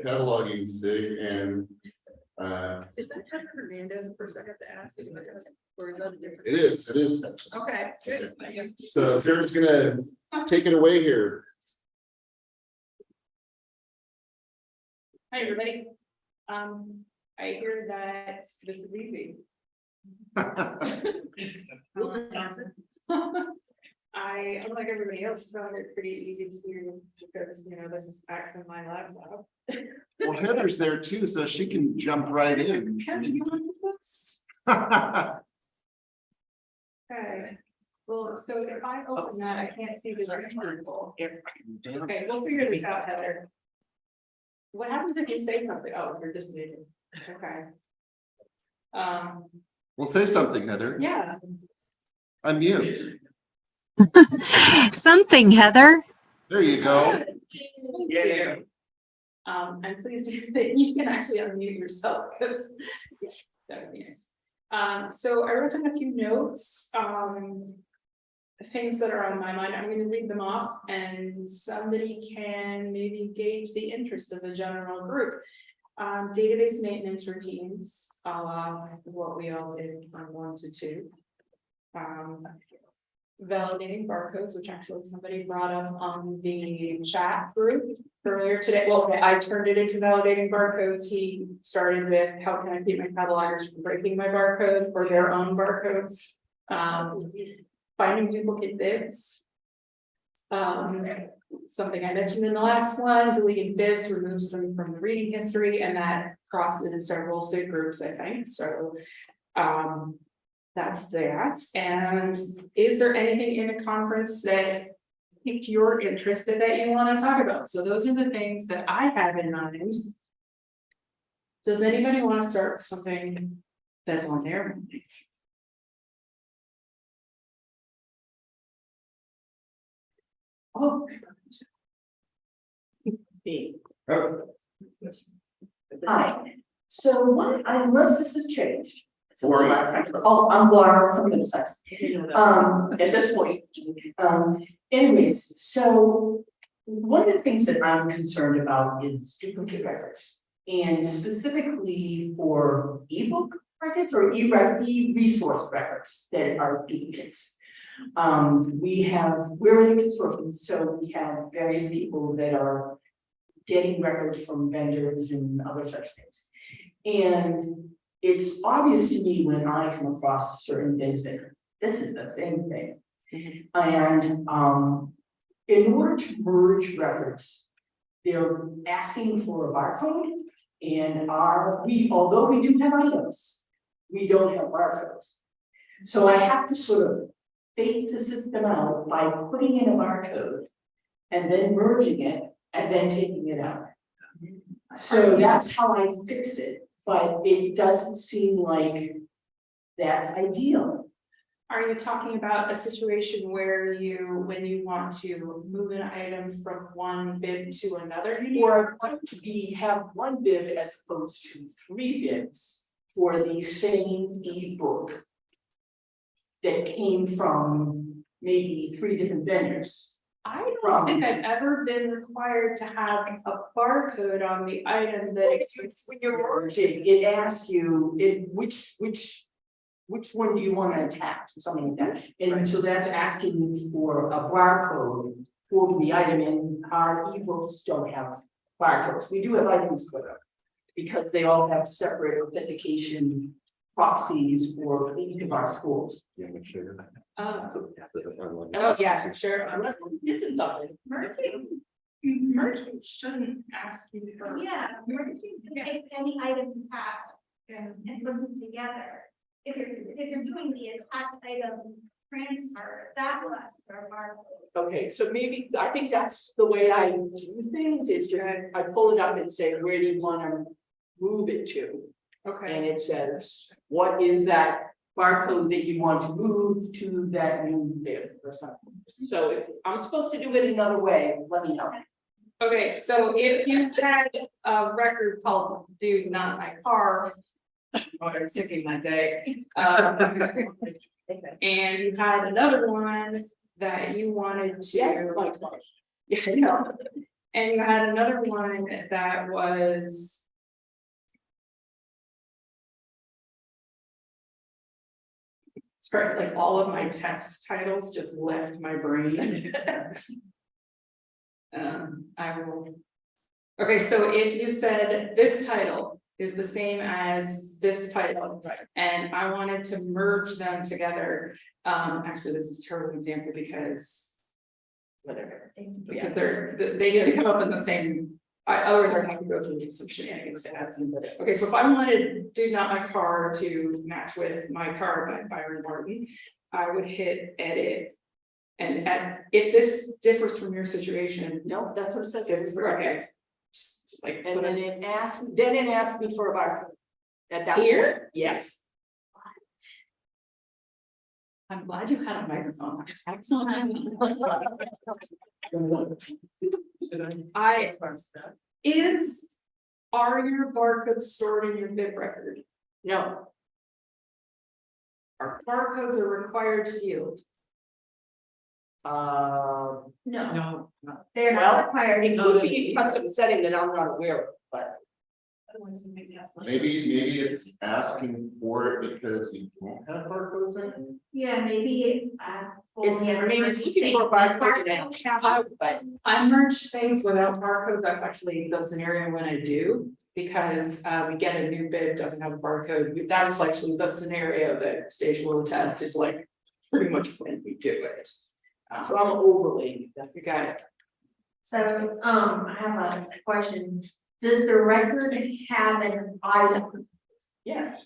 cataloging SIG and Is that Heather Hernandez the person I have to ask? Or is that a different? it is. Okay, good. So Sarah's gonna take it away here. Hi, everybody. I hear that this is easy. I, unlike everybody else, found it pretty easy to, because, you know, this is actually my laptop. Well, Heather's there too, so she can jump right in. Heather, you want to do this? Okay, well, so if I open that, I can't see the rectangle. Okay, we'll figure this out, Heather. What happens if you say something? Oh, you're just muted. Okay. Well, say something, Heather. Yeah. Unmute. Something, Heather. There you go. Yeah. I'm pleased that you can actually unmute yourself because that would be nice. So I wrote down a few notes, things that are on my mind. I'm going to read them off and somebody can maybe gauge the interest of the general group. Database maintenance routines, what we all did from 1 to 2. Validating barcodes, which actually somebody brought up on the chat group earlier today. Well, I turned it into validating barcodes. He started with how can I keep my catalogers from breaking my barcode or their own barcodes. Finding duplicate bibs. Something I mentioned in the last one, deleting bibs removes them from the reading history, and that crosses several SIG groups, I think. So that's that. And is there anything in the conference that piqued your interest that you want to talk about? So those are the things that I have in mind. Does anybody want to start with something that's on their mind? Oh. Hi, so what, unless this has changed. So we're last time. Oh, I'm Laura from Middlesex. At this point. Anyways, so one of the things that I'm concerned about is duplicate records. And specifically for ebook records or e-resource records that are duplicates. We're in a consortium, so we have various people that are getting records from vendors and other such things. And it's obvious to me when I come across certain things that this is the same thing. And in order to merge records, they're asking for a barcode, and although we do have items, we don't have barcodes. So I have to sort of fake the system out by putting in a barcode and then merging it and then taking it out. So that's how I fix it, but it doesn't seem like that's ideal. Are you talking about a situation where when you want to move an item from one bib to another? Or I want to have one bib as opposed to 3 bibs for the same ebook that came from maybe 3 different vendors. I don't think I've ever been required to have a barcode on the item that exists. When you're merging, it asks you which one do you want to attach or something like that. And so that's asking for a barcode for the item, and our ebooks don't have barcodes. We do have items for them because they all have separate authentication proxies for each of our schools. Oh, yeah, sure. Unless this is something. Merging shouldn't ask you for. Yeah, merging takes any items attached and puts them together. If you're doing the attached item transfer, that will ask for a barcode. Okay, so maybe, I think that's the way I do things, it's just, I pull it up and say, where do you want to move it to? Okay. And it says, what is that barcode that you want to move to that new bib or something? So if I'm supposed to do it another way, let me know. Okay, so if you had a record called "Dude, Not My Car," oh, I was thinking my day. And you had another one that you wanted to. Yes, my car. Yeah, I know. And you had another one that was. Sorry, like all of my test titles just left my brain. I will. Okay, so if you said this title is the same as this title. Right. And I wanted to merge them together. Actually, this is a terrible example because. Whatever, because they need to come up in the same, otherwise I have to go through some shenanigans to add them. Okay, so if I wanted Do Not My Car to match with My Car by Byron Barton, I would hit edit. And if this differs from your situation, No, that's what it says. just okay. Just like And put then it it asked me for a barcode. At that Here? point, yes. I'm glad you had a microphone. That's excellent. Are your barcodes stored in your bib record? No, Are barcodes a required field? no. No. They're Well, not required. It could be a custom setting that I'm not aware of, but. Maybe it's asking for it because you don't have barcodes in. Yeah, maybe, It's maybe it's looking for a barcode now, but I merge things without barcodes. That's actually the scenario when I do, because we get a new bib, doesn't have a barcode. That's actually the scenario that station will test is like pretty much when we do it. so I'm overlaying that. You got it. So, I have a question. Does the record have an item? Yes.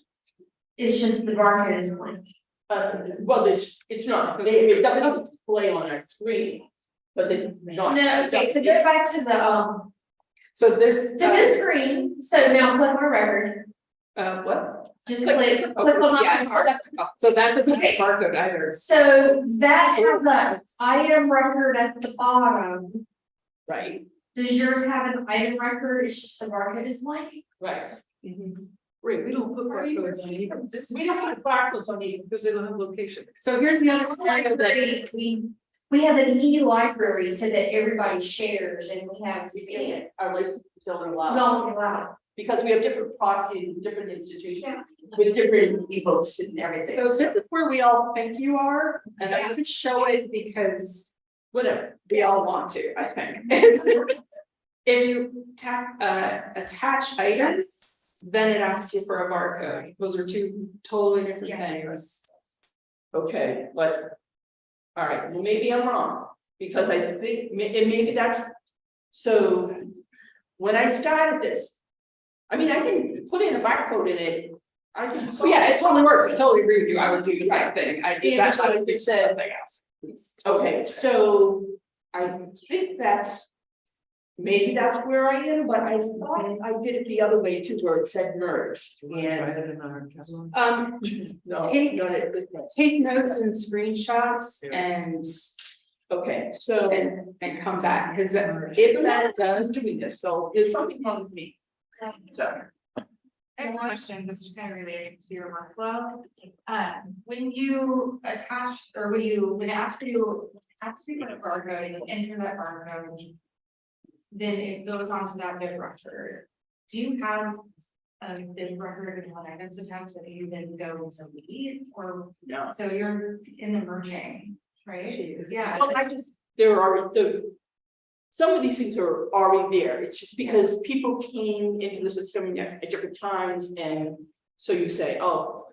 It's just the barcode is blank. Well, it's not, it doesn't display on our screen, but it's not. No, okay, so go back to the, So this. to this screen, so now click on record, What? just click on Yeah, that. so that doesn't have Okay. a barcode either. So that has a item record at the bottom. Right, Does yours have an item record? It's just the barcode is blank? right. Right, we don't put barcodes on either. We don't put barcodes on either. Because they don't have location. So here's the other scenario that. We have an e-library so that everybody shares and we have. We can't, our license don't allow, Don't allow. because we have different proxies, in different institutions, with different ebooks and everything. So this is where we all think you are, and I would show it because Whatever, we all want to, I think. If you tap attach items, then it asks you for a barcode. Those are two totally different Yes. things. okay, but. All right, well, maybe I'm wrong, because I think, and maybe that's, so. When I started this. I mean, I can put in a barcode in it. I can. So yeah, it totally works. I totally agree with you. I would do the same thing. I did And that. that's what I you did said. something else. Okay, so I think that's. Maybe that's where I am, but I thought I did it the other way too, where it said merge, and no, Take- not it was. Take notes and screenshots and So. and come back, because if that does. Doing this, so there's something wrong with me. So, I have a question that's kind of related to your workflow. When you attach, or when it asks you to put a barcode and you enter that barcode. Then it goes onto that bib record. Do you have a bib record of what items attached that you then go to delete, or no. so you're in the merging, right? Yeah. Well, I just, there are some of these things are already there, it's just because people came into the system at different times, and so you say, oh,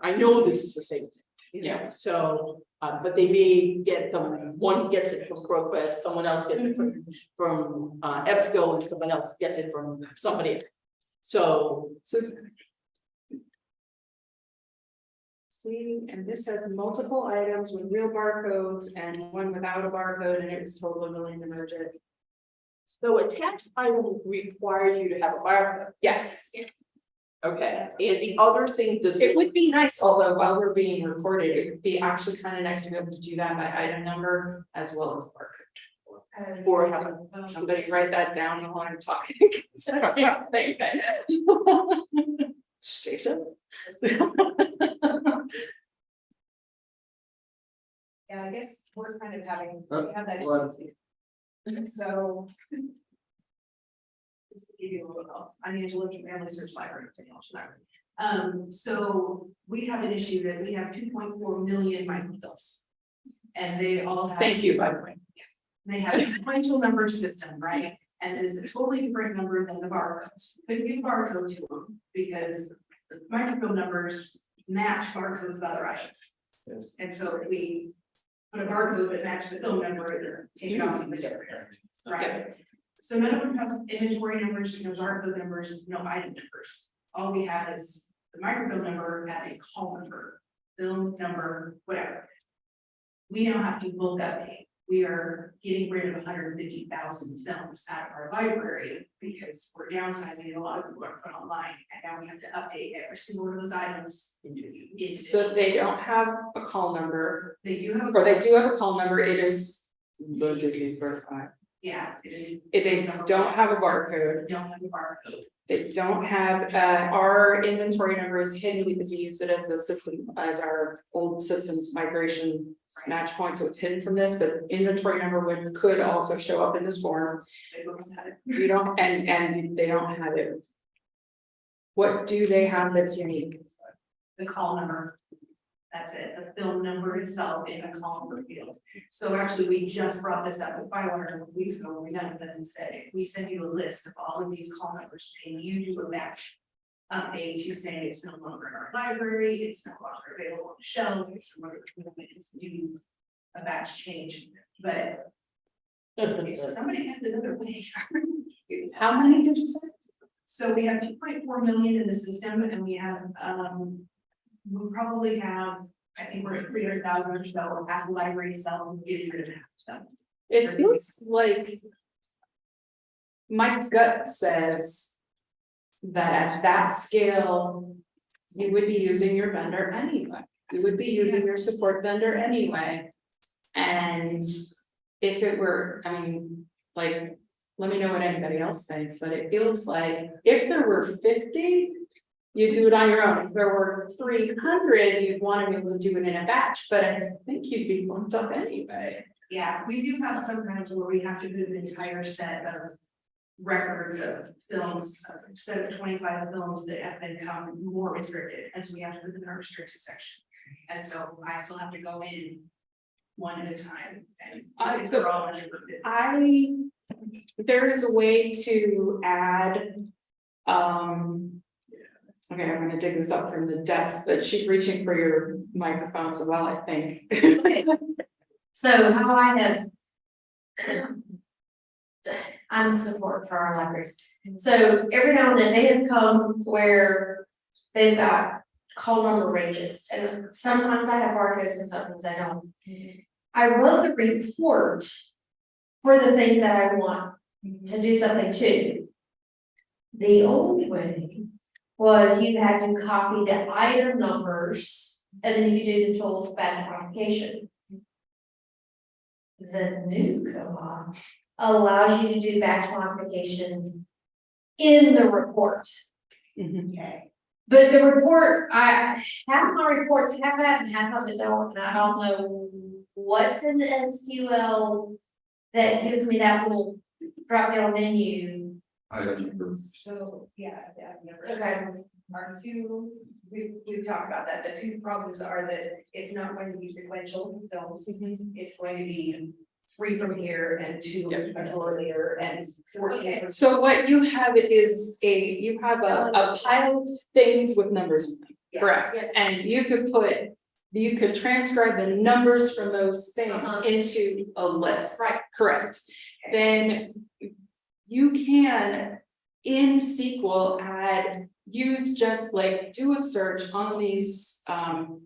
I know this is the same thing. So, but they may get them, one gets it from ProQuest, someone else gets it from EBSCO, and someone else gets it from somebody else. So, See, and this has multiple items with real barcodes and one without a barcode, and it was totally willing to merge it. so a tax item requires you to have a barcode. Yes, Okay, and the other thing does. it would be nice, although while we're being recorded, it would be actually kind of nice to be able to do that by item number as well as barcode. Or have Somebody write that down while I'm talking. 'Cause I can't think. Station. Yeah, I guess we're kind of having, we we have that. well, So give you a little, I'm Angela from Family Search Library, Technology Library. So we have an issue that we have 2.4 million microfilms. And they all have. Thank you, by the way. They have a sequential number system, right? And it is a totally different number than the barcodes. Couldn't give a barcode to them because the microfilm numbers match barcodes of other items. And so if we put a barcode that matches the film number, or take it off, it's different, right? So none of them have inventory numbers, no barcode numbers, no item numbers. All we have is the microfilm number as a call number, film number, whatever. We now have to bulk update. We are getting rid of 150,000 films out of our library because we're downsizing and a lot of them are put online, and now we have to update every single one of those items. So they don't have a call number, They do have. or they do have a call number, it is. Verified. Yeah, it is. If they don't have a barcode, Don't have a barcode. they don't have, our inventory number is hidden because we used it as the system, as our old systems migration match point, so it's hidden from this, but inventory number could also show up in this form. They don't have it. You don't, and they don't have it. What do they have that's unique? The call number. That's it, the film number itself in a call number field. So actually, we just brought this up with Bywater a couple weeks ago, when we met with them and said, if we send you a list of all of these call numbers, can you do a match? Update to say it's no longer in our library, it's no longer available on the shelf, it's no longer, it's do a batch change, but. If somebody has another way. How many did you say? So we have 2.4 million in the system, and we have, we probably have, I think we're at 300,000 or so at the library itself, getting rid of half stuff. It feels like. My gut says. That at that scale. You would be using your vendor anyway, you would be using your support vendor anyway. And if it were, I mean, like, let me know what anybody else thinks, but it feels like if there were 50. You do it on your own. If there were 300, you'd want to be able to do it in a batch, but I think you'd be bumped up anyway. Yeah, we do have some kinds where we have to do an entire set of records of films, a set of 25 films that have become more restricted, and so we have to put them in our restricted section. And so I still have to go in one at a time, and they're all under. There is a way to add. Okay, I'm gonna dig this up from the depths, but she's reaching for your microphone as well, I think. Okay. So how I have. I'm the support for our libraries. So every now and then they have come where they've got call number ranges, and sometimes I have barcodes and sometimes I don't. I run the report for the things that I want to do something to. The old way was you had to copy the item numbers and then you do the total batch modification. The new koha allows you to do batch modifications in the report. Okay. But the report, half my reports have that and half of it don't, and I don't know what's in the SQL that gives me that little drop down menu. So, yeah. Okay. Our two, we've talked about that, the two problems are that it's not going to be sequential films, it's going to be 3 from here and 2 earlier and 14. So what you have is you have a pile of things with numbers in them, correct? Yes. And you could transcribe the numbers from those things into a list. Right. Correct. Okay. Then you can, in SQL, use just like, do a search on these, show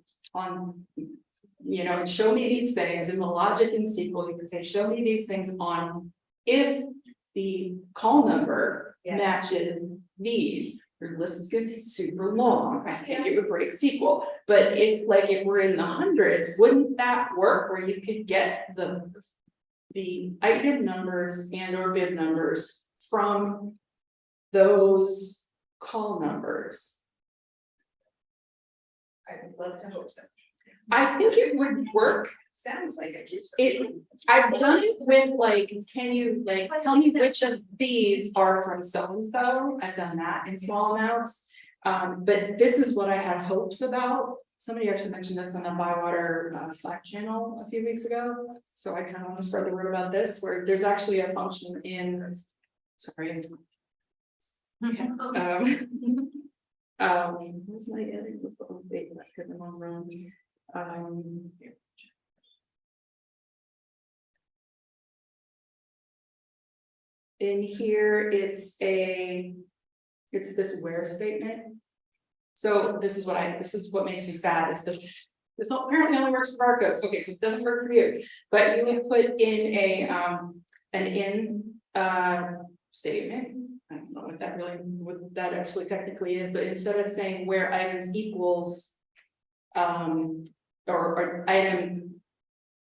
me these things in the logic in SQL, you can say, show me these things on, if the call number matches these, your list is gonna be super long, I think it would break SQL. But if we're in the hundreds, wouldn't that work where you could get the item numbers and or bid numbers from those call numbers? I would love to hope so. I think it would work. Sounds like it just. I've done it with like, can you like, tell me which of these are from so-and-so? I've done that in small amounts. But this is what I had hopes about. Somebody actually mentioned this on the Bywater Slack channel a few weeks ago. So I kind of want to spread the word about this, where there's actually a function in, sorry. Where's my editing? Oh, wait, that's because I'm on wrong. In here, it's this where statement. So this is what makes me sad, is this apparently only works for barcodes. Okay, so it doesn't work for you, but you would put in an statement. I don't know what that actually technically is, but instead of saying where items equals, or item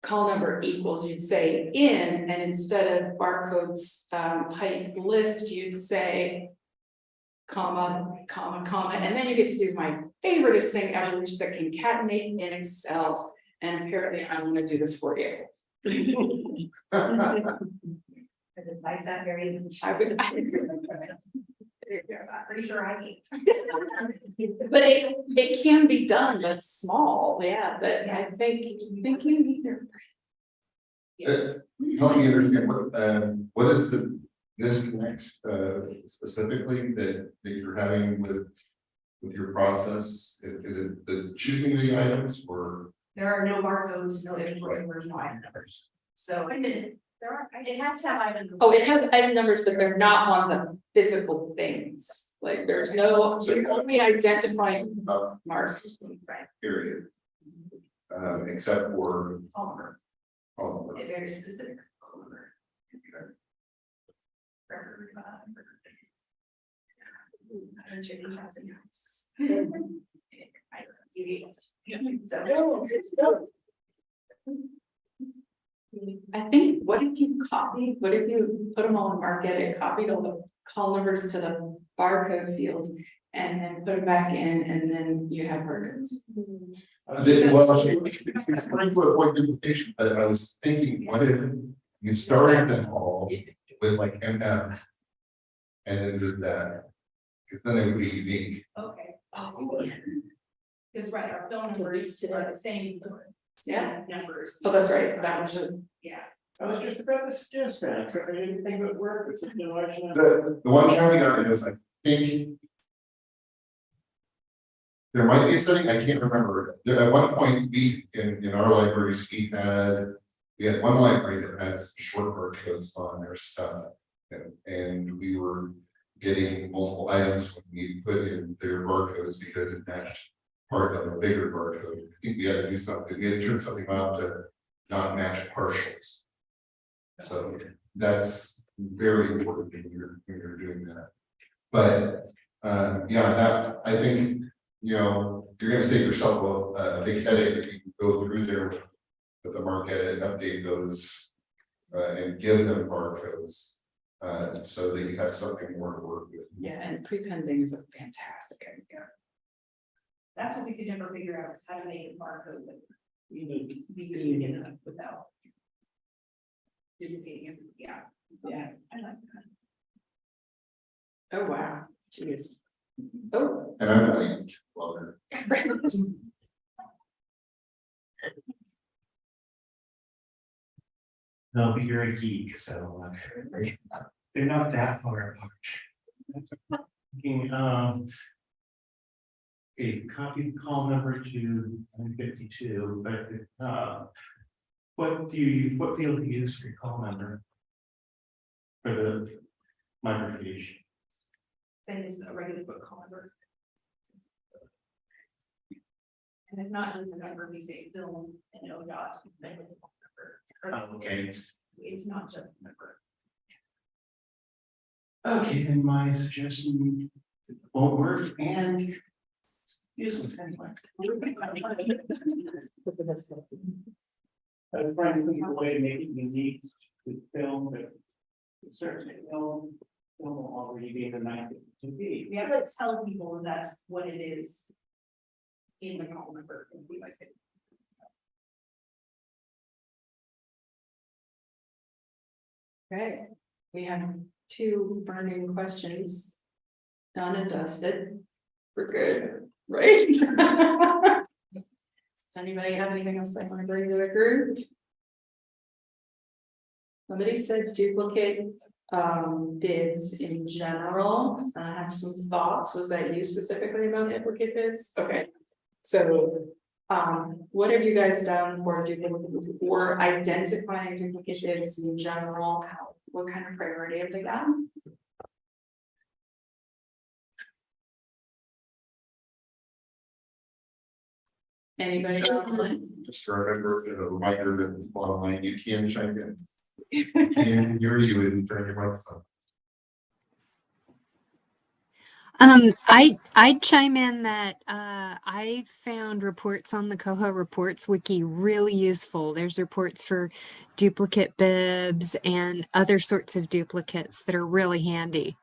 call number equals, you'd say in, and instead of barcodes height list, you'd say comma, and then you get to do my favoriteest thing ever, which is a concatenate in Excel, and apparently I'm gonna do this for you. I didn't like that very much. I would. I'm pretty sure I can't. But it can be done, but small, yeah, but I think you need to. Yes. Help me understand what is the disconnect specifically that you're having with your process? Is it the choosing the items or? There are no barcodes, no inventory numbers, no item numbers. So. It has to have item. Oh, it has item numbers, but they're not on the physical things, like there's no, you're only identifying marks. Right. Period. Except for Palmer, all of a them. very specific color. Record, Jenny housing house. I think, what if you put them all in Marquette and copied all the call numbers to the barcode field and then put it back in, and then you have barcodes. It's going to avoid duplication, but I was thinking, what if you started them all with like MF and then did that? Because then it would be unique. Okay. Because right, our phone numbers are the same. Yeah. Numbers. Oh, that's right, that was it. Yeah. I was just about to suggest that, except I didn't think it would work with such an election. The one caveat is, I think there might be a setting, I can't remember. There, at one point, we, in our libraries, we had one library that has short barcodes on their stuff. And we were getting multiple items when we put in their barcodes because it matched part of a bigger barcode. I think we had to do something, we had to turn something on to not match partials. So that's very important when you're doing that. But yeah, that I think, you know, you're going to save yourself a big headache if you go through there with the Marquette and update those and give them barcodes so that you have something more to work with. Yeah, and prepending is a fantastic idea. That's what we could never figure out, is how to make a barcode that Unique. be unique without duplicating it. Yeah. Yeah. I like that. Oh, wow, jeez. Oh. And I'm not even well, They'll be very geek, so they're not that far apart. A copy call number to 152, but what field do you use for your call number for the microfiche? Same as a regular book call number. And it's not just the number we say film and ODOT. Okay. It's not just the number. Okay, then my suggestion won't work and useless anyway. I was trying to think of a way to make it unique to film, but certainly film will already be the night to be. We have to tell people that's what it is in the call number. And we might say, Okay, we have 2 burning questions. Done and dusted. We're good, right? Does anybody have anything else they want to bring to the group? Somebody said duplicate bids in general. I have some thoughts. Was that you specifically about duplicate bids? Okay. So what have you guys done for duplicate or identifying duplicate bids in general? What kind of priority have they gotten? Anybody? Just to remember, a reminder that bottom line, you can chime in. You can hear you and turn your mics on. I'd chime in that I found reports on the Koha Reports wiki really useful. There's reports for duplicate bibs and other sorts of duplicates that are really handy.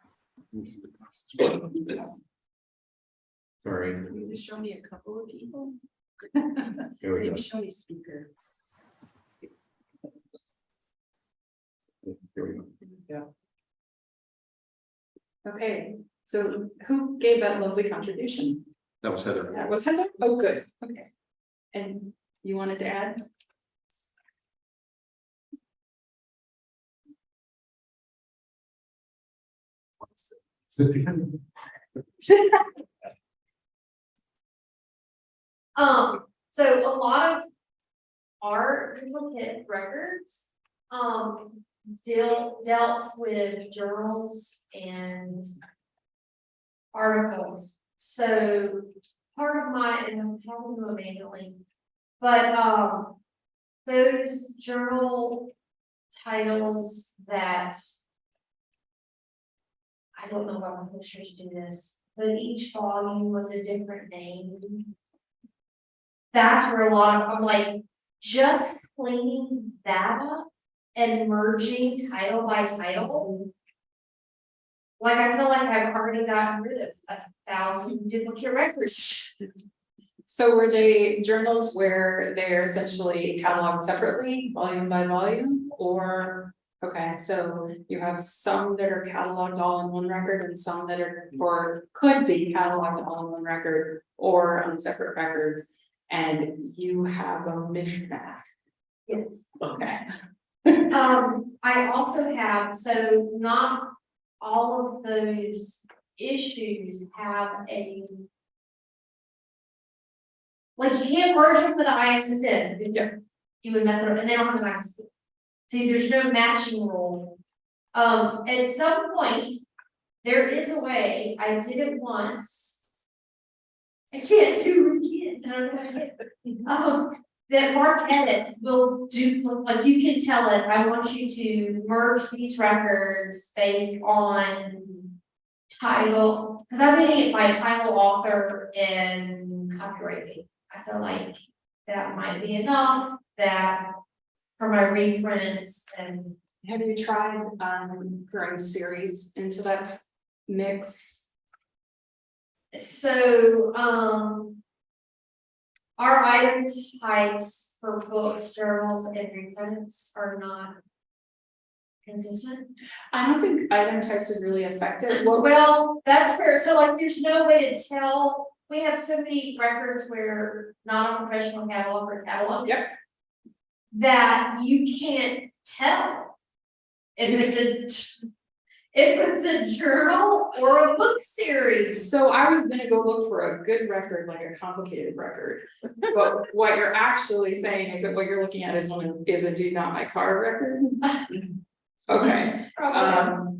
Sorry. Can you just show me a couple of people? Here we go. Maybe show me speaker. Here we go. Yeah. Okay, so who gave that lovely contribution? That was Heather. That was Heather? Oh, good, okay. And you wanted to add? Sit down. So a lot of our duplicate records, dealt with journals and articles. So part of my, and I'm probably doing it manually, but, those journal titles that I don't know why publishers do this, but each volume was a different name. That's where a lot of, I'm like, just cleaning that up and merging title by title. Like, I feel like I've already gotten rid of 1,000 duplicate records. So were they journals where they're essentially cataloged separately, volume by volume, or? Okay, so you have some that are cataloged all in one record and some that are, or could be cataloged all in one record or on separate records. And you have a mishmash. Yes. Okay. I also have, so not all of those issues have a. Like, you can't merge them with the ISSN, because you would mess it up, and they don't have an ISSN. So there's no matching rule. At some point, there is a way, I did it once. I can't do it again, I don't know how to get. That Mark Edit will do, like, you can tell it, I want you to merge these records based on title, because I'm getting it by title, author, and copyright date. I feel like that might be enough, that for my reprints. And Have you tried throwing series into that mix? so, our item types for books, journals, and reprints are not consistent. I don't think item types would really affect it. Well, that's fair. So like, there's no way to tell. We have so many records where non-professional catalog or catalog. Yep. That you can't tell if it's a journal or a book series. So I was gonna go look for a good record, like a complicated record. But what you're actually saying is that what you're looking at is a do not my car record. Okay,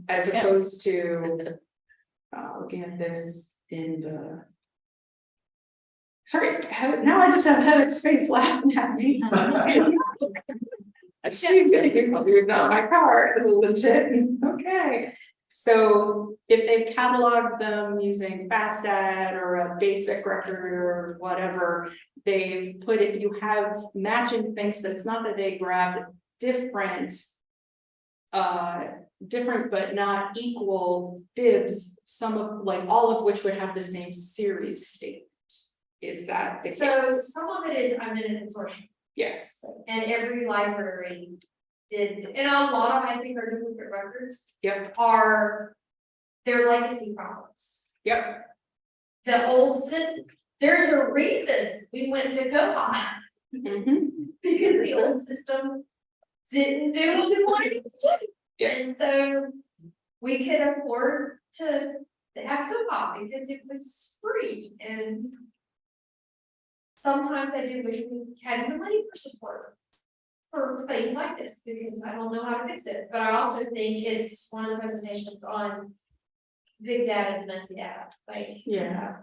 as opposed to looking at this in the. Sorry, now I just have Heather's face laughing at me. She's gonna get confused, not my car, this is legit, okay. So if they've cataloged them using FastAdd or a basic record or whatever, they've put it, you have matching things, but it's not that they grabbed different but not equal bibs, some of, like, all of which would have the same series state. Is that the case? So some of it is I'm in a consortium, Yes. and every library did, and a lot of, I think, our duplicate records Yep, are their legacy problems. yep. The old system, there's a reason we went to koha, Mhm. because the old system didn't do what we wanted it to do. And so we could afford to have koha because it was free, and sometimes I do wish we had the money for support for things like this, because I don't know how to fix it, but I also think it's one of the presentations on big data is messy data, like. Yeah.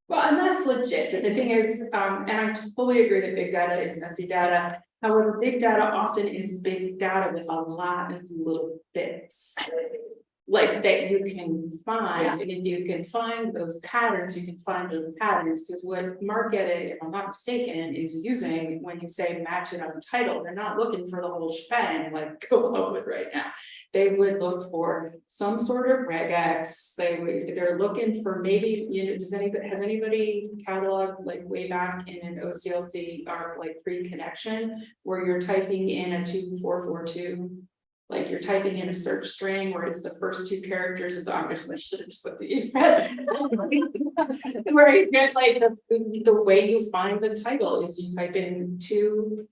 Well, and that's legit. The thing is, and I fully agree that big data is messy data. However, big data often is big data with a lot of little bits. Like that you can find, Yeah. and if you can find those patterns, you can find those patterns, because what Marketed, if I'm not mistaken, is using when you say match it on the title, they're not looking for the whole shebang like koha would right now. They would look for some sort of regex, they're looking for maybe, you know, has anybody cataloged like way back in an OCLC or like pre-connection where you're typing in a 2442? Like you're typing in a search string where it's the first two characters of the, I should have just looked at you. Where you get like the way you find the title is you type in two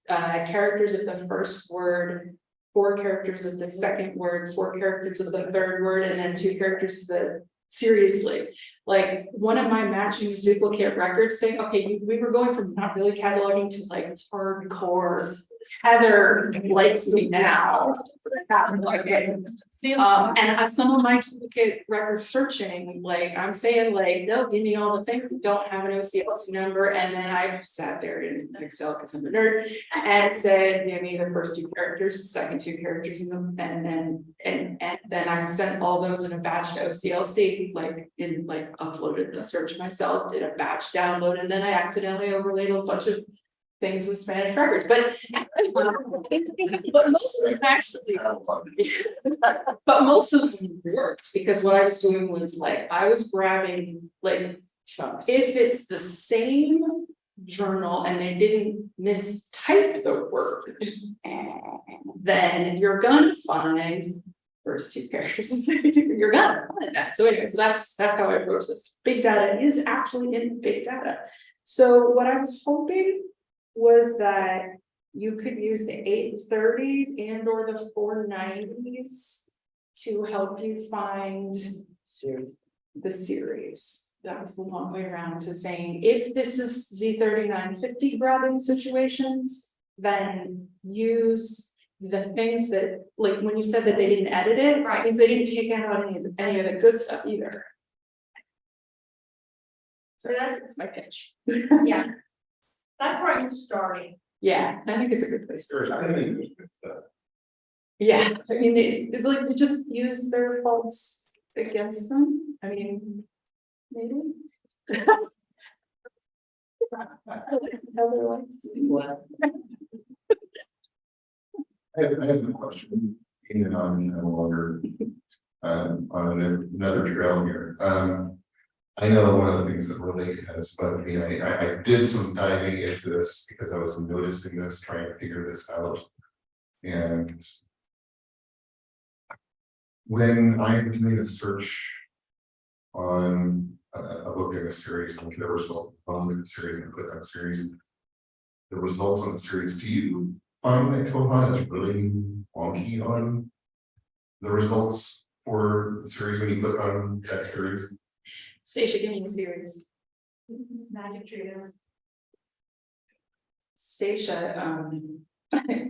characters of the first word, 4 characters of the second word, 4 characters of the third word, and then 2 characters of the seriously. Like one of my matching duplicate records saying, okay, we were going from not really cataloging to like hardcore. Heather likes me now. Okay. And some of my duplicate record searching, like I'm saying, like, no, give me all the things that don't have an OCLC number, and then I sat there in Excel because I'm a nerd and said, give me the first 2 characters, the second 2 characters in them, and then I sent all those in a batch to OCLC, like uploaded the search myself, did a batch download, and then I accidentally overlaid a bunch of things with Spanish records, but most of them actually, but most of them worked, because what I was doing was like, I was grabbing like chunks. If it's the same journal and they didn't mistype the word, then you're gonna find first 2 characters, you're gonna find that. So anyway, so that's how I approach this. Big data is actually in big data. So what I was hoping was that you could use the 830s and or the 490s to help you find the series. That was the long way around to saying, if this is Z3950 grabbing situations, then use the things that, like when you said that they didn't edit it, Right. means they didn't take out any of the good stuff either. So that's That's my pitch. yeah. That's where I'm starting. Yeah, I think it's a good place to start. Yeah, I mean, it like you just use their faults against them. I mean, maybe. I have a question, and I'm no longer on another trail here. I know one of the things that really has bugged me, I did some diving into this because I was noticing this, trying to figure this out. And when I'm doing a search on a book in a series, and the result on the series and click on series, the results on the series, do you find that koha is really wonky on the results for the series when you click on that series? Stacia, give me the series. Magic Trio. Stacia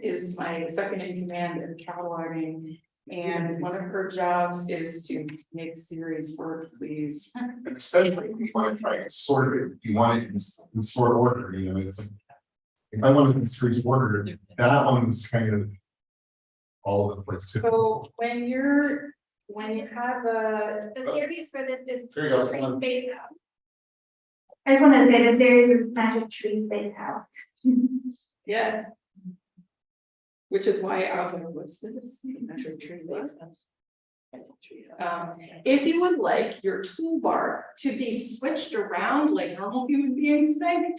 is my second in command in cataloging, and one of her jobs is to make series work, please. And especially if you want to try and sort it, if you want it in sort order, you know, it's. If I want it in series order, that one's kind of all over the place. So when you have a, The series for this is Here you go. Tree Space House. I just wanted to say the series is Magic Tree Space House. yes. Which is why I was like, what's this? Magic tree was. If you would like your toolbar to be switched around like normal human beings think,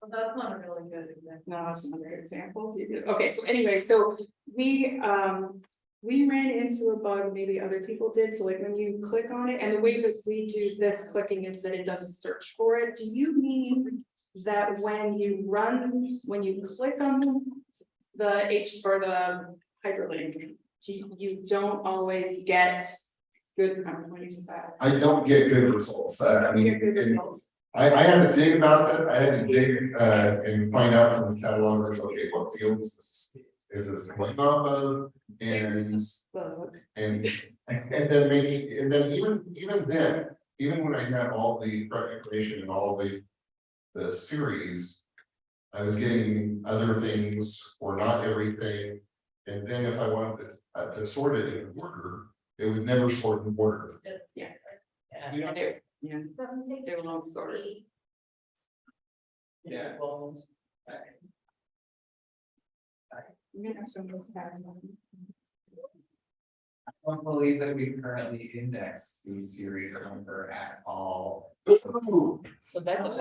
Well, that's not a really good example. No, that's not a good example. Okay, so anyway, so we ran into a bug, maybe other people did, so like when you click on it, and the way that we do this clicking is that it doesn't search for it. Do you mean that when you click on the H or the hyperlink, you don't always get good I don't get good results. I mean, good and results. I had to dig about that. I had to dig and find out from the catalogers, okay, what fields is this going off of? And then maybe, and then even when I had all the correct information and all the series, I was getting other things or not everything. And then if I wanted to sort it in order, it would never sort in order. Yeah. Yeah. Yeah. Doesn't take. They will all sort. Yeah. I'm gonna have some more tabs on. I don't believe that we currently index the series number at all. So that's.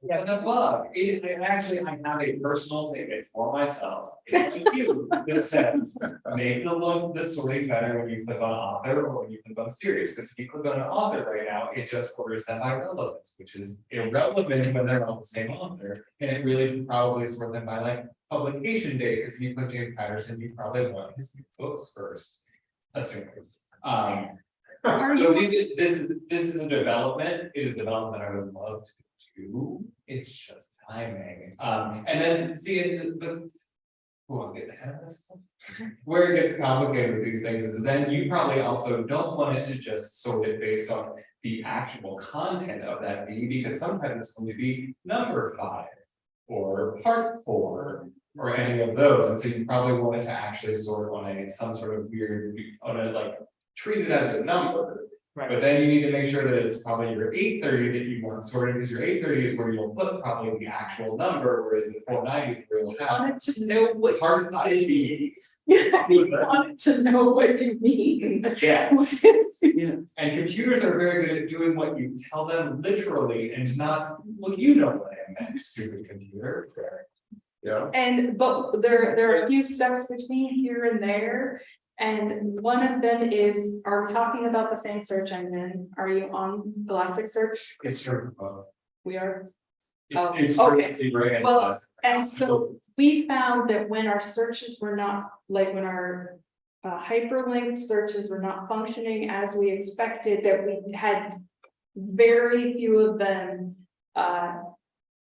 Yeah, the bug, it actually, I have a personal ticket for myself, it's like you, that says, make the sorting better when you click on author or when you click on series, because if you click on an author right now, it just orders them by relevance, which is irrelevant when they're all the same author. And it really should probably sort them by like publication date, because if you put James Patterson, you probably want his books first, assuming. So this is a development, it is development I would love to do, it's just timing. And then see I'll get ahead of this stuff. Where it gets complicated with these things is then you probably also don't want it to just sort it based on the actual content of that V, because sometimes it's going to be number 5 or part 4 or any of those, and so you probably want it to actually sort on some sort of weird, like treat it as a number. Right. But then you need to make sure that it's probably your 830 that you want sorted, because your 830 is where you'll put probably the actual number, whereas the 490 is where you'll have. Wanted to know what. Hard to be. Wanted to know what you mean. Yes. And computers are very good at doing what you tell them literally and not, well, you know what I meant, stupid computer. Yeah. But there are a few steps between here and there. And one of them is, are we talking about the same search engine? Are you on Elasticsearch? It's true. We are. It's Okay. great. Well, and so we found that when our searches were not, like when our hyperlinked searches were not functioning as we expected, that we had very few of them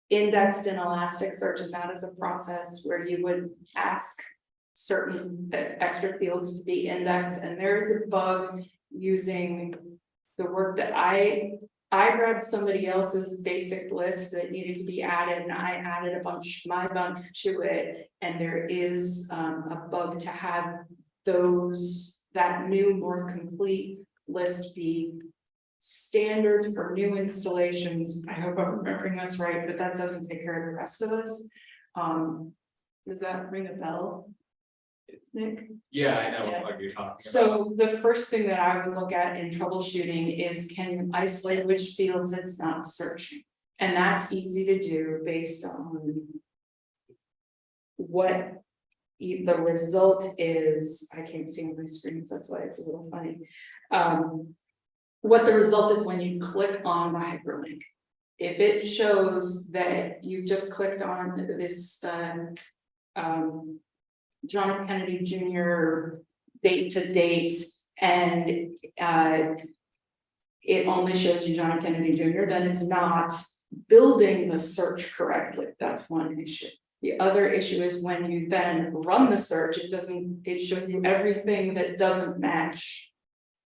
indexed in Elasticsearch, and that is a process where you would ask certain extra fields to be indexed, and there's a bug using the work that I grabbed somebody else's basic list that needed to be added, and I added my bunch to it, and there is a bug to have that new, more complete list be standard for new installations. I hope I'm remembering this right, but that doesn't take care of the rest of us. Does that ring a bell, Nick? Yeah, I know Yeah. what you're talking about. So the first thing that I would look at in troubleshooting is, can you isolate which fields it's not searching? And that's easy to do based on what the result is. I can't see on my screens, that's why it's a little funny. What the result is when you click on the hyperlink. If it shows that you just clicked on this John Kennedy Jr. date to date, and it only shows you John Kennedy Jr., then it's not building the search correctly. That's one issue. The other issue is when you then run the search, it shows you everything that doesn't match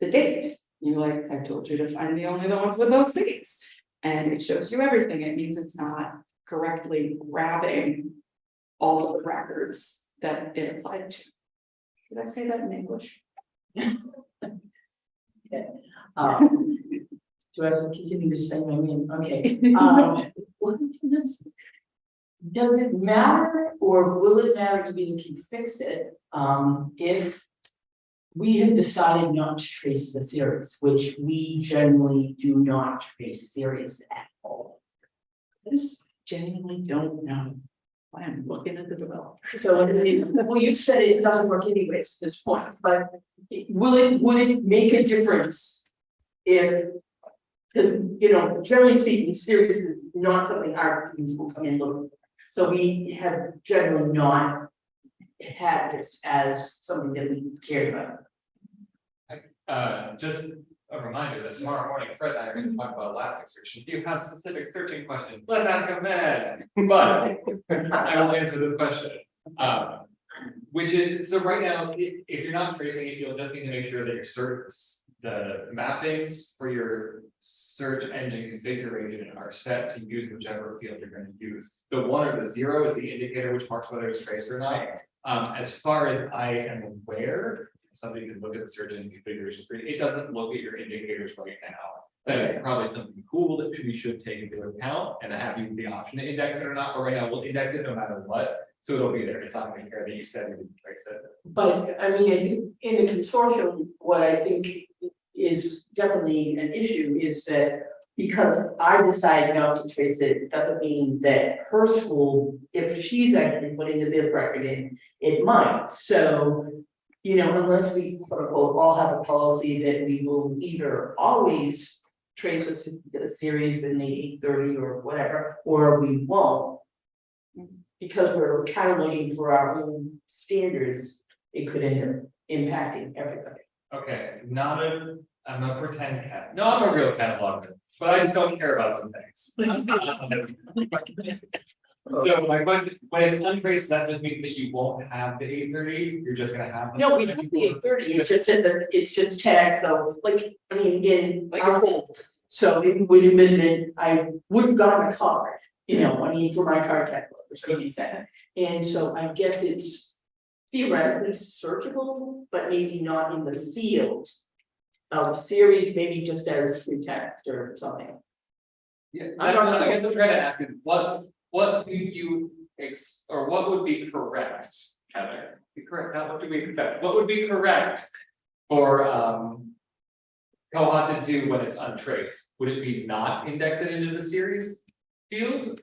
the date. You're like, I told you to find only the ones with those dates. And it shows you everything. It means it's not correctly grabbing all the records that it applied to. Did I say that in English? Do I have to continue to say my name? Okay. Does it matter, or will it matter even if you fix it, if we have decided not to trace the theories, which we generally do not trace theories at all? This genuinely don't know. I am looking at the developer. So, well, you said it doesn't work anyways at this point, but would it make a difference? If, because, generally speaking, series is not something our teams will come in looking for. So we have generally not had this as something that we cared about. Just a reminder that tomorrow morning, Fred and I are going to talk about Elasticsearch. If you have specific searching questions, let's ask a man. But I will answer this question. Which is, so right now, if you're not tracing it, you'll just need to make sure that your search, the mappings for your search engine configuration are set to use whichever field you're going to use. The 1 or the 0 is the indicator which marks whether it's traced or not. As far as I am aware, somebody can look at the search engine configuration screen. It doesn't look at your indicators right now. That is probably something cool that we should take into account and have you the option to index it or not. But right now, we'll index it no matter what. So it'll be there. It's not going to care that you said you didn't trace it. But I mean, I think in the consortium, what I think is definitely an issue is that because I decide not to trace it, doesn't mean that her school, if she's actually putting the bid record in, it might. So, unless we quote unquote all have a policy that we will either always trace a series in the 830 or whatever, or we won't. Because we're kind of looking for our own standards, it could end up impacting everybody. Okay, I'm a pretend cat. No, I'm a real cataloger, but I just don't care about some things. So my question, when it's untraced, that just means that you won't have the 830, you're just gonna have. No, we have the 830, it's just in the, it's just tagged, so in our hold. So it would have been, I would have gotten a card, for my card catalog or something like that. And so I guess it's theoretically searchable, but maybe not in the field of series, maybe just as free text or something. Yeah, I guess I'm trying to ask is what do you or what would be correct, Heather? Be correct, now what do we expect? What would be correct for koha to do when it's untraced? Would it be not index it into the series field?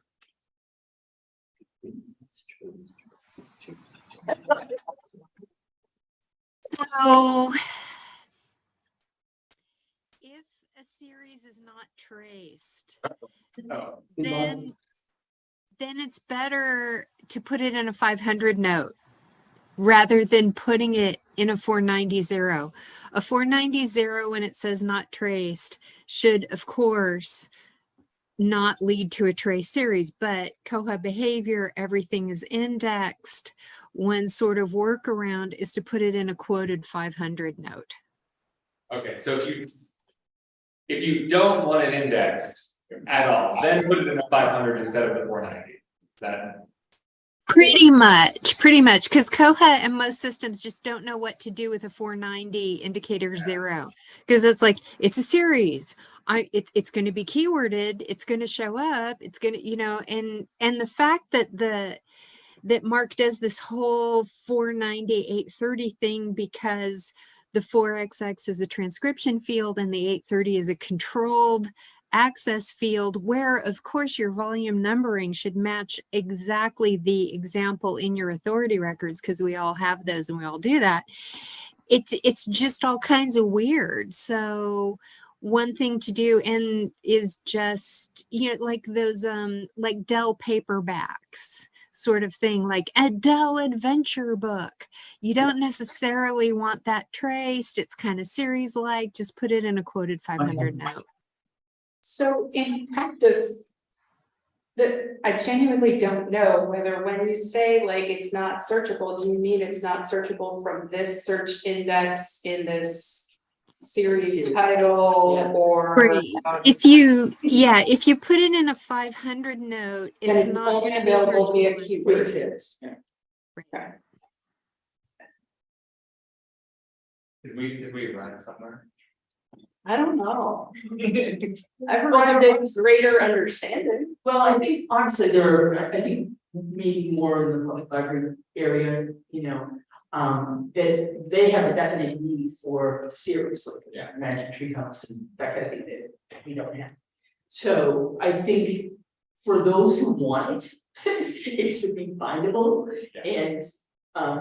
So if a series is not traced, Oh. then it's better to put it in a 500 note rather than putting it in a 490. A 490 when it says not traced should, of course, not lead to a trace series, but koha behavior, everything is indexed. One sort of workaround is to put it in a quoted 500 note. Okay, so if you don't want it indexed at all, then put it in a 500 instead of the 490. Is that Pretty much, because koha and most systems just don't know what to do with a 490 indicator 0, because it's like it's a series. It's going to be keyworded. It's going to show up. It's going to, and the fact that that Mark does this whole 490 830 thing because the 4XX is a transcription field and the 830 is a controlled access field, where of course your volume numbering should match exactly the example in your authority records, because we all have those and we all do that. It's just all kinds of weird. So one thing to do is just, like those like Dell paperbacks sort of thing, like a Dell adventure book. You don't necessarily want that traced. It's kind of series like, just put it in a quoted 500 note. So in practice, I genuinely don't know whether when you say like it's not searchable, do you mean it's not searchable from this search index in this series title or if you put it in a 500 note, it's then not only going to be available via searchable. keyword. did we run somewhere? I don't know. I've arrived at greater understanding. Well, I think honestly, I think maybe more in the public library area, that they have a definite need for series, like Magic Treehouse and that kind of thing that we don't have. So I think for those who want it, it should be findable and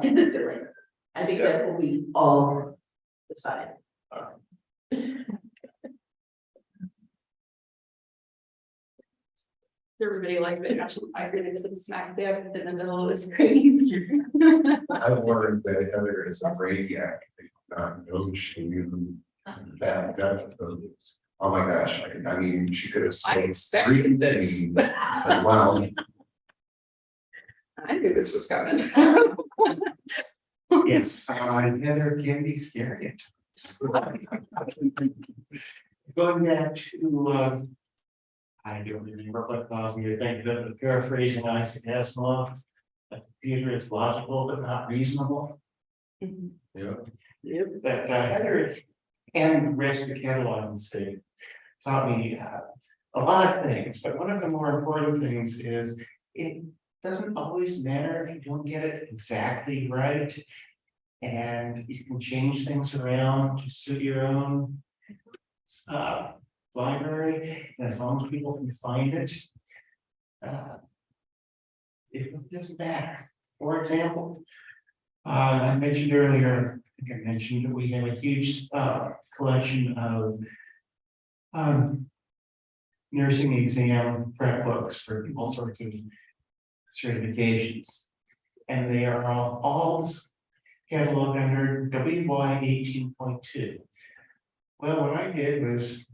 consistent. I think that's what we all decided. Everybody like that actually migrated to the smack dab in the middle of the screen. I've learned that Heather is a brainiac, not know she knew that depth of this. Oh my gosh, I mean, she could have. I expected this. Wow, I knew this was coming. Yes, Heather can be scary at times. Going back to, I don't remember what caused me to think of the paraphrasing Isaac Asimov. A computer is logical but not reasonable. yeah. But Heather and the rest of the catalog state taught me a lot of things, but one of the more important things is it doesn't always matter if you don't get it exactly right. And you can change things around to suit your own library, and as long as people can find it, it doesn't matter. For example, I mentioned earlier, I think I mentioned that we have a huge collection of nursing exam prep books for all sorts of certifications. And they are all cataloged under WY 18.2. Well, what I did was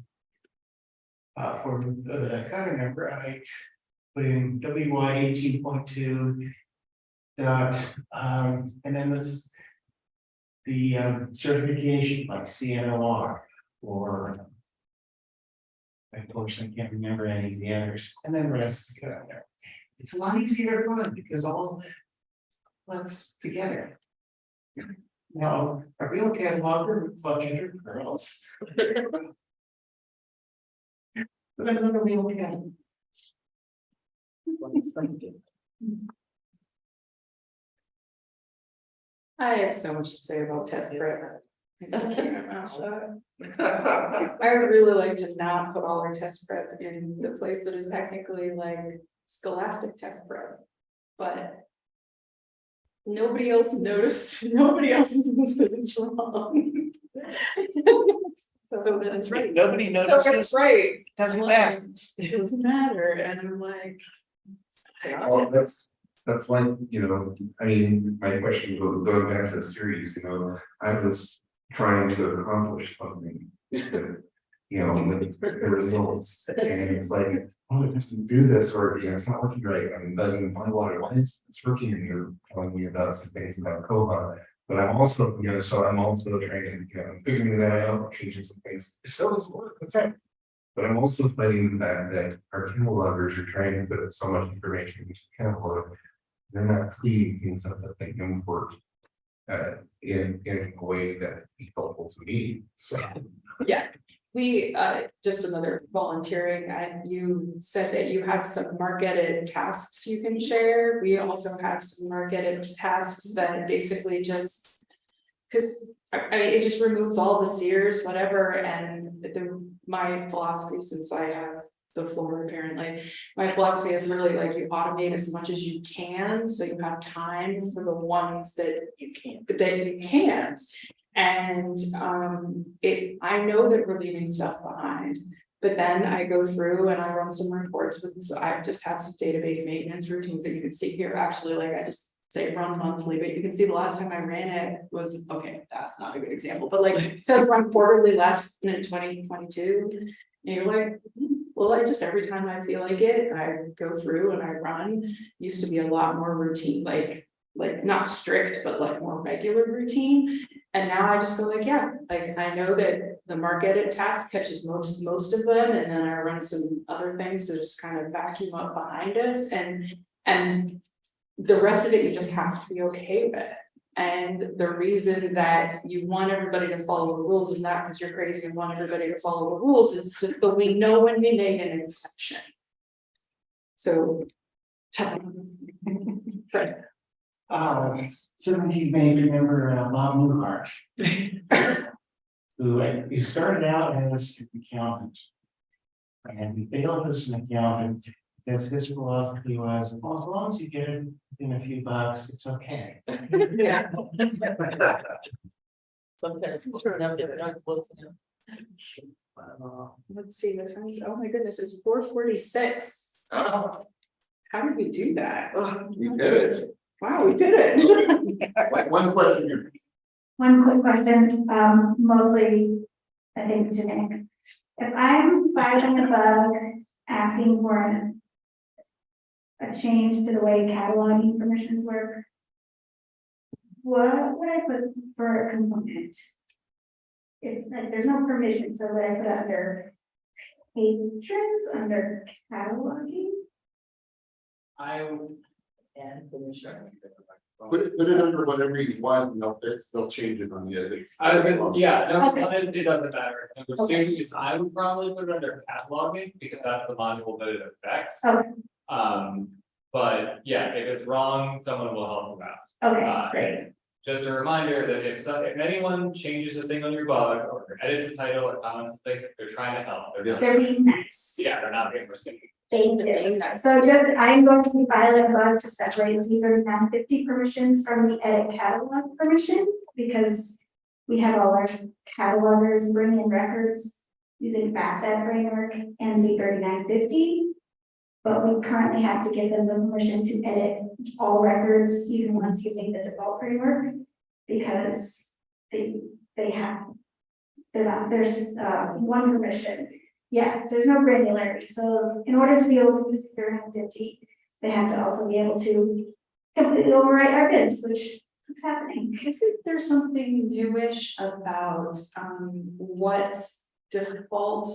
for the counter number, I put in WY 18.2 dot and then this the certification like CNOR or of course I can't remember any of the others, and then the rest is out there. It's a lot easier to run because all that's together. Now, a real cataloger with clutches or girls. But that's not a real catalog. I have so much to say about test prep. I would really like to not put all our test prep in the place that is technically like scholastic test prep, but nobody else noticed, nobody else knows that it's wrong. So That's right. Nobody So notices. it's right. Doesn't matter. It doesn't matter, and I'm like. Well, that's like, you know, I mean, my question going back to the series, you know, I was trying to accomplish something. With, you know, with the results, and it's like, oh, it doesn't do this, or you know, it's not working right. I'm bugging my water, why it's working, and you're telling me about some things about koha. But I'm also, you know, so I'm also trying to, you know, figuring that out, changing some things. It still doesn't work, that's it. But I'm also fighting the fact that our catalogers are trying to put so much information into the catalog. They're not cleaning things up that they import in a way that be helpful to me. So Yeah, we, just another volunteering, you said that you have some mark edit tasks you can share. We also have some mark edit tasks that basically just. Cause I mean, it just removes all the sears, whatever, and my philosophy, since I have the floor apparently. My philosophy is really like you automate as much as you can, so you have time for the ones that you can't. And I know that we're leaving stuff behind, but then I go through and I run some reports with, so I just have some database maintenance routines that you can see here. Actually, like I just say run monthly, but you can see the last time I ran it was, okay, that's not a good example, but like it says run quarterly last in 2022. And you're like, well, I just every time I feel like it, I go through and I run. Used to be a lot more routine, like not strict, but like more regular routine. And now I just go like, yeah, like I know that the mark edit task catches most of them, and then I run some other things to just kind of vacuum up behind us, and the rest of it you just have to be okay with. And the reason that you want everybody to follow the rules is not because you're crazy and want everybody to follow the rules, it's just that we know when we made an exception. So tell me. Right. Some of you may remember Bob Newhart. Who started out as an accountant. And he failed as an accountant Because his philosophy was, well, as long as you get it in a few bucks, it's okay. Yeah. Sometimes we'll turn up, they're not close enough. Let's see, the times, oh my goodness, it's 4:46. Oh, How did we do that? you did it. Wow, we did it. Like one question here. One quick question, mostly, I think to Nick. If I'm filing a bug asking for a change to the way cataloging permissions work, what would I put for a component? If like there's no permission, so would I put under patrons, under cataloging? And permission. Put it under whatever you want, and they'll change it on the edit. I was gonna, yeah, no, Okay. it doesn't matter. Number two is I would probably put it under cataloging because that's the module that it affects. Okay. But yeah, if it's wrong, someone will help you out. Okay, great. Just a reminder that if anyone changes a thing on your bug or edits the title or comments, they're trying to help. They're being nice. Yeah, they're not being risky. Thank you. So just, I'm going to be filing a bug to separate Z3950 permissions from the edit catalog permission, because we have all our catalogers bring in records using FastEd framework and Z3950. But we currently have to give them the permission to edit all records, even ones using the default framework, because they're not, there's one permission. Yeah, there's no granularity, so in order to be able to use 3950, they have to also be able to completely overwrite our bibs, which is happening. Isn't there something newish about what default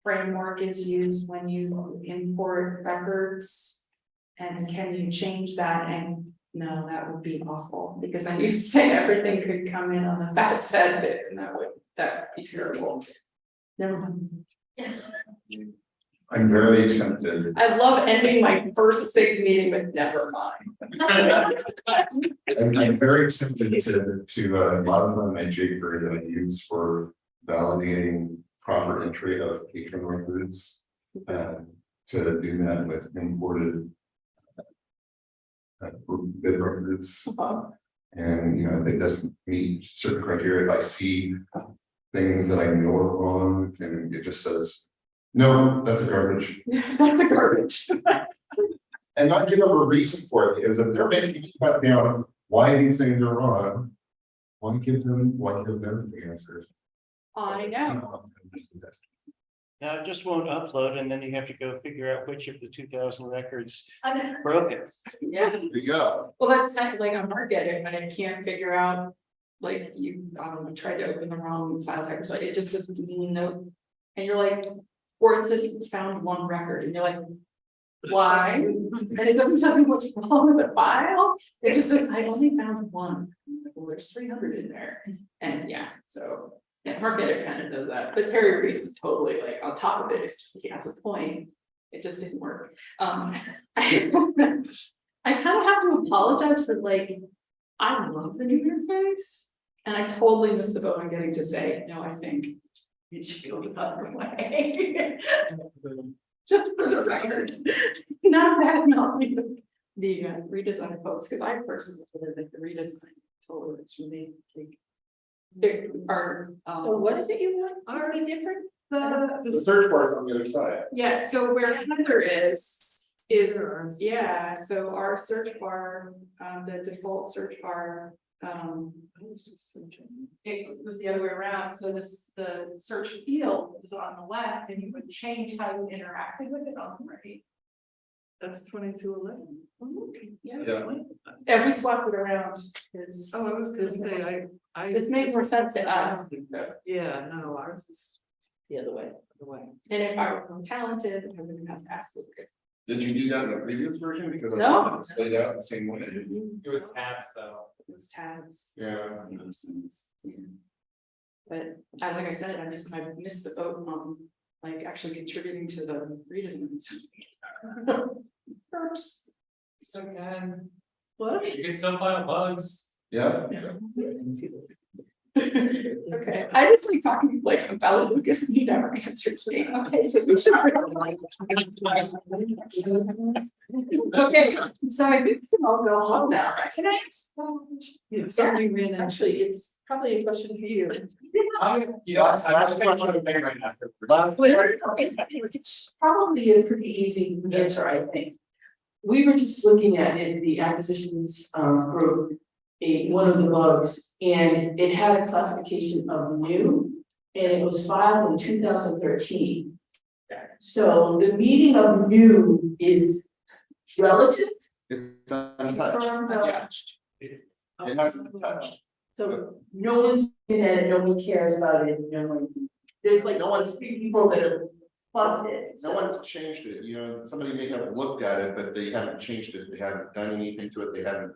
framework is used when you import records? And can you change that? And no, that would be awful, because then you say everything could come in on the FastEd bit, and that would be terrible. Never mind. I'm very tempted. I love ending my first SIG meeting with never mind. I'm very tempted to modify my jQuery that I use for validating proper entry of patron records. To do that with imported bid records. And you know, if it doesn't meet certain criteria, if I see things that I know are wrong, and it just says, no, that's a garbage. That's a garbage. And not give them a reason for it, because if they're making me cut down why these things are wrong, why give them the answers? I know. Now, it just won't upload, and then you have to go figure out which of the 2,000 records I know. broke it. Yeah, There you go. well, that's kind of like on Market, and I can't figure out, like, I don't know, tried to open the wrong file type, so it just says no. And you're like, or it says you found one record, and you're like, why? And it doesn't tell me what's wrong with the file, it just says, I only found one. I'm like, well, there's 300 in there, and yeah, so. Yeah, Market kind of does that, but Terry Reese is totally like on top of it, it's just, he has a point, it just didn't work. I kind of have to apologize for like, I love the new interface. And I totally missed the boat on getting to say, no, I think it should go the other way. Just for the record, not bad mouthing the redesign folks, because I personally feel like the redesign totally is really like. There are, So what is it you want? already different? The search bar is on the other side. Yeah, so where Heather is, yeah, so our search bar, the default search bar. It was the other way around, so the search field is on the left, and you would change how you interacted with it on the right. That's 2211. Yeah, and we swapped it around, because. Oh, I was gonna say, I. This makes more sense to us. Yeah, no, ours is the other way, And if I were more talented, I wouldn't have to ask Lucas. Did you do that in the previous version? Because I No. thought it's laid out the same way. It was tabs though. It was tabs. Yeah. But like I said, I missed the boat on like actually contributing to the redesign. Oops. So good. What? You can still find bugs. Yeah. Okay, I just like talking like about Lucas and he never answers me. Okay, so we should. Okay, so I think I'll go home now. Can I ask? Sorry, Rin, actually, it's probably a question for you. I'm just gonna try to think right now. It's probably a pretty easy answer, I think. We were just looking at in the acquisitions group, one of the bugs, and it had a classification of new, and it was filed in 2013. So the meaning of new is relative. It's untouched. terms of- Yeah. It hasn't been touched. So no one's looking at it, no one cares about it, no one, there's like No one's- three people that are busted. No one's changed it, you know, somebody may have looked at it, but they haven't changed it, they haven't done anything to it, they haven't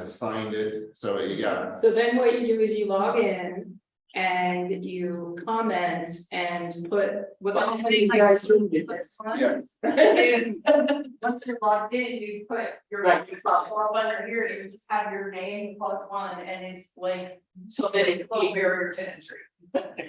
assigned it, so yeah. So then what you do is you log in and you comment and put without saying like. Yeah. And once you're logged in, you put your Right. plus under here, you just have your name +1, and it's like So that it low barrier to entry.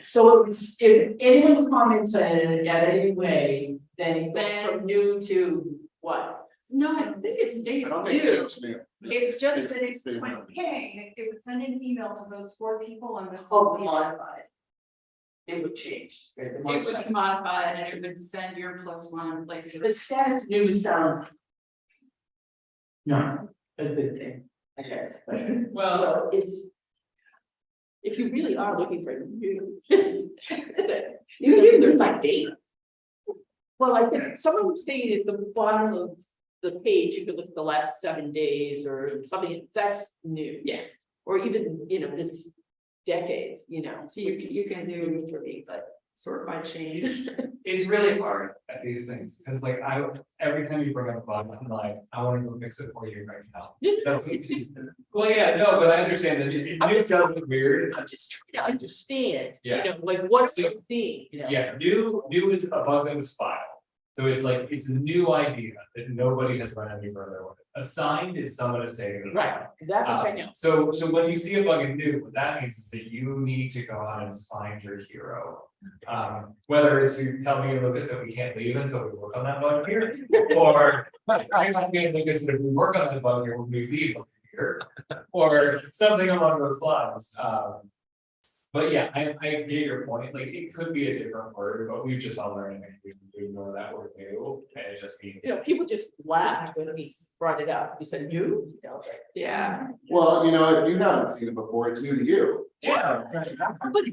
So if anyone comments on it at any way, then it goes from new to what? No, I think it I stays don't think new. it's new. It's just that it's Stays when on. paying, it would send an email to those 4 people on this. Oh, modified. It would change. It would be modified and it would send your +1 like. The status new sounds. Not a good thing, I guess, but Well, it's. If you really are looking for new. You there's like data. Well, I think someone was saying at the bottom of the page, you could look at the last 7 days or something, that's new. Yeah. Or even, this decade, So you can do for me, but sort by change. it's really hard at these things, because like every time you bring up a bug, I'm like, I wanna go fix it for you right now. That's well, yeah, no, but I understand that it does look weird. I'm just trying to understand, Yeah. like what's the thing, Yeah, new is a bug that was filed. So it's like, it's a new idea that nobody has run any further with. Assigned is someone is saying. Right, that's what I know. So when you see a bug in new, what that means is that you need to go out and find your hero. Whether it's you tell me, Lucas, that we can't leave until we work on that bug here, or I'm saying, Lucas, that if we work on that bug here, when we leave here, or something along those lines. But yeah, I get your point, like, it could be a different word, but we've just all learned, we ignore that word new, and it just means. People just laughed when we brought it up, we said new, Yeah. Well, if you haven't seen it before, it's new to you. Yeah.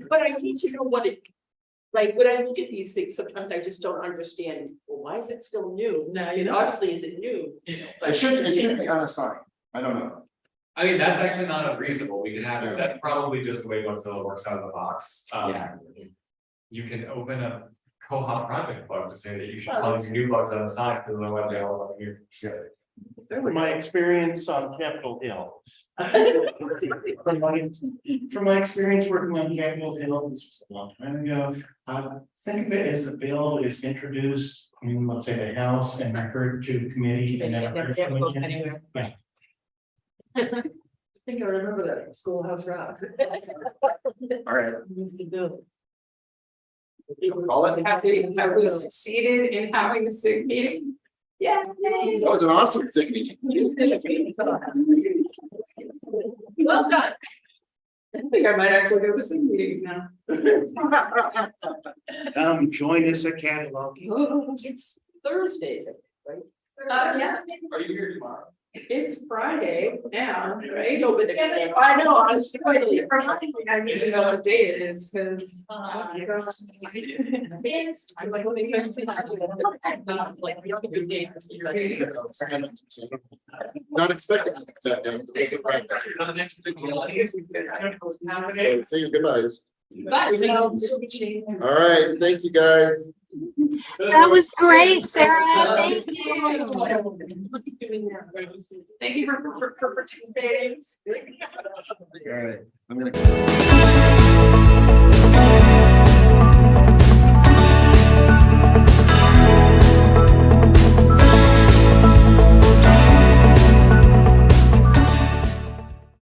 But I need to know what it. Like, when I look at these things, sometimes I just don't understand, well, why is it still new? No, It obviously isn't new. It should be unassigned, I don't know. I mean, that's actually not unreasonable, we can have, Yeah. that's probably just the way Mozilla works out of the box. Yeah. You can open a Koha project bug to say that you should Oh, call that's- these new bugs on the side, because otherwise they all look here. From my experience on Capitol Hill. From my experience working on Capitol Hill, this was a long time ago, think of it as a bill is introduced, let's say the House and referred to committee and never heard from it again. Yeah. I think I remember that from Schoolhouse Rock. All right. Used to do. Call it. Have we succeeded in having a SIG meeting? Yeah. That was an awesome signal. Well done. I think I might actually go to SIG meetings now. Join us at cataloging. It's Thursdays, I think, right? Yeah, Are you here tomorrow? it's Friday now, right? No, but I know, I was totally reminding me, I need to know what day it is, cause. Not expecting that. Say your goodbyes. All right, thank you guys. That was great, Sarah. Thank you. Thank you for participating. All right, I'm gonna.